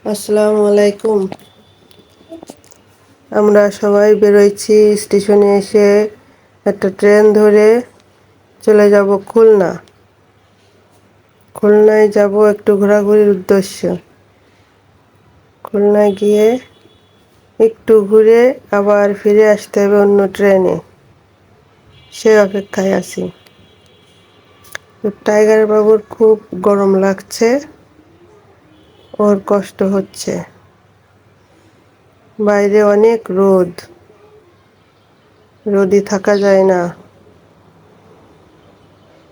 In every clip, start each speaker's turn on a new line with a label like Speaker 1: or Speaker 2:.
Speaker 1: আসসালামু আলাইকুম। আমরা সবাই বেরোইছি স্টেশনে এসে একটা ট্রেন ধরে চলে যাব খুলনা। খুলনায় যাব একটু ঘোরাঘুরির উদ্দেশ্যে। খুলনায় গিয়ে একটু ঘুরে আবার ফিরে আসতে হবে অন্য ট্রেনে। সে অপেক্ষায় আছি। টাইগার বাবুর খুব গরম লাগছে, ওর কষ্ট হচ্ছে। বাইরে অনেক রোদ, রোদে থাকা যায় না।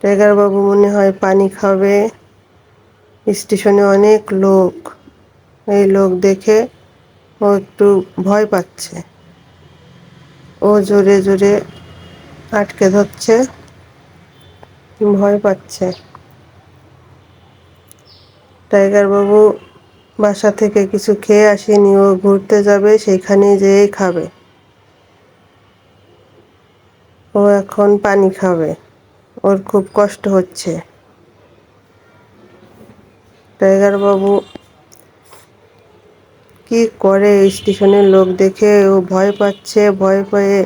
Speaker 1: টাইগার বাবু মনে হয় পানি খাবে। স্টেশনে অনেক লোক, এই লোক দেখে ও একটু ভয় পাচ্ছে। ও জোরে জোরে আটকে ধরছে, ভয় পাচ্ছে। টাইগার বাবু বাসা থেকে কিছু খেয়ে আসেনি, ও ঘুরতে যাবে, সেইখানে যেয়েই খাবে। ও এখন পানি খাবে, ওর খুব কষ্ট হচ্ছে। টাইগার বাবু কি করে স্টেশনের লোক দেখে ও ভয় পাচ্ছে, ভয় পেয়ে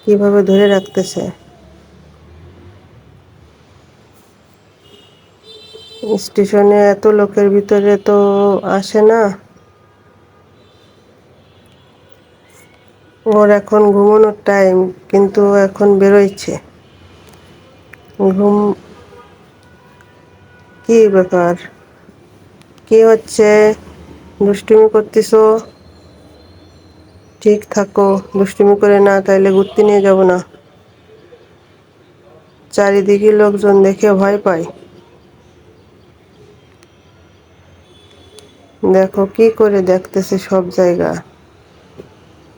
Speaker 1: কিভাবে ধরে রাখতেছে। স্টেশনে এত লোকের ভিতরে তো আসে না। ওর এখন ঘুমানোর টাইম, কিন্তু এখন বেরোইছে। ঘুম কি ব্যাপার, কি হচ্ছে? দুষ্টুমি করতেছো? ঠিক থাকো, দুষ্টুমি করে না তাইলে ঘুরতে নিয়ে যাব না। চারিদিকে লোকজন দেখে ভয় পায়। দেখো কি করে দেখতেছে, সব জায়গা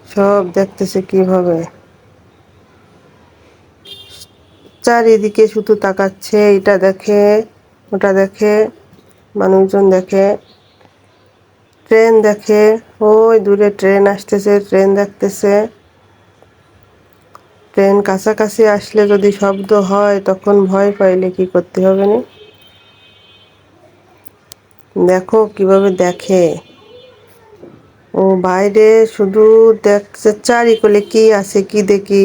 Speaker 1: সব দেখতেছে কিভাবে। চারিদিকে শুধু তাকাচ্ছে, এটা দেখে ওটা দেখে, মানুষজন দেখে, ট্রেন দেখে। ওই দূরে ট্রেন আসতেছে, ট্রেন দেখতেছে। ট্রেন কাছাকাছি আসলে যদি শব্দ হয় তখন ভয় পাইলে কি করতে হবে না? দেখো কিভাবে দেখে। ও বাইরে শুধু দেখছে, চারিকোলে কি আছে, কি দেখি,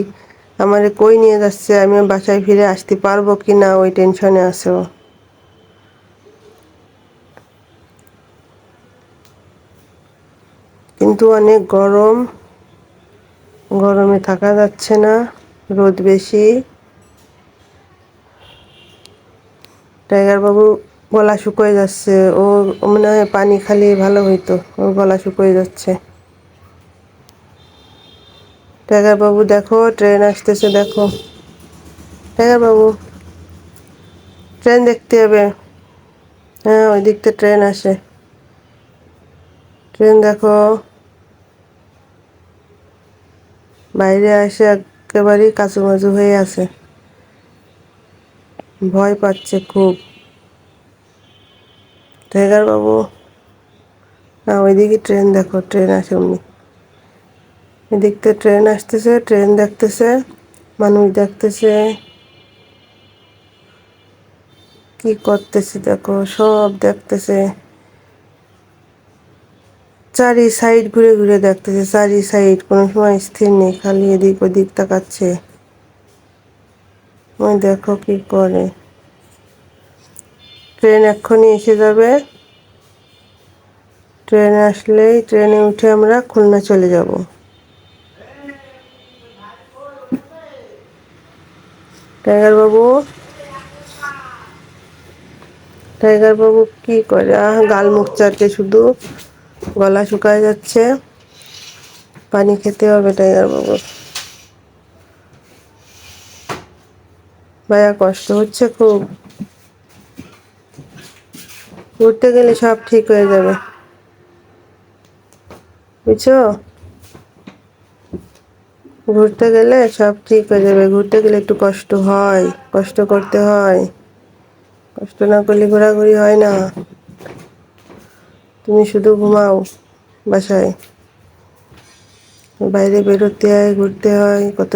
Speaker 1: আমারে কই নিয়ে যাচ্ছে, আমি বাসায় ফিরে আসতে পারবো কি না, ওই টেনশনে আছে ও। কিন্তু অনেক গরম, গরমে থাকা যাচ্ছে না, রোদ বেশি। টাইগার বাবু গলা শুকিয়ে যাচ্ছে, ও মনে হয় পানি খালি ভালো হইতো, ওর গলা শুকিয়ে যাচ্ছে। টাইগার বাবু দেখো, ট্রেন আসতেছে দেখো। টাইগার বাবু, ট্রেন দেখতে হবে। হ্যাঁ, ওই দিক থেকে ট্রেন আসে। ট্রেন দেখো। বাইরে এসে একেবারেই কাঁচুমাচু হয়ে আছে, ভয় পাচ্ছে খুব। টাইগার বাবু, না ওইদিকে ট্রেন দেখো, ট্রেন আসে অমনি। এদিক থেকে ট্রেন আসতেছে, ট্রেন দেখতেছে, মানুষ দেখতেছে, কি করতেছে দেখো, সব দেখতেছে। চারি সাইড ঘুরে ঘুরে দেখতেছে, চারি সাইড কোনো সময় স্থির নেই, খালি এদিক ওদিক তাকাচ্ছে। ওই দেখো কি করে। ট্রেন এক্ষুনি এসে যাবে। ট্রেন আসলেই ট্রেনে উঠে আমরা খুলনা চলে যাব। টাইগার বাবু, টাইগার বাবু কি করে? গাল মুখ চাটে, শুধু গলা শুকায় যাচ্ছে। পানি খেতে হবে টাইগার বাবু। ভাইয়া কষ্ট হচ্ছে খুব। ঘুরতে গেলে সব ঠিক হয়ে যাবে, বুঝছো? ঘুরতে গেলে সব ঠিক হয়ে যাবে। ঘুরতে গেলে একটু কষ্ট হয়, কষ্ট করতে হয়। কষ্ট না করলে ঘোরাঘুরি হয় না। তুমি শুধু ঘুমাও বাসায়, বাইরে বেরোতে হয়, ঘুরতে হয়, কত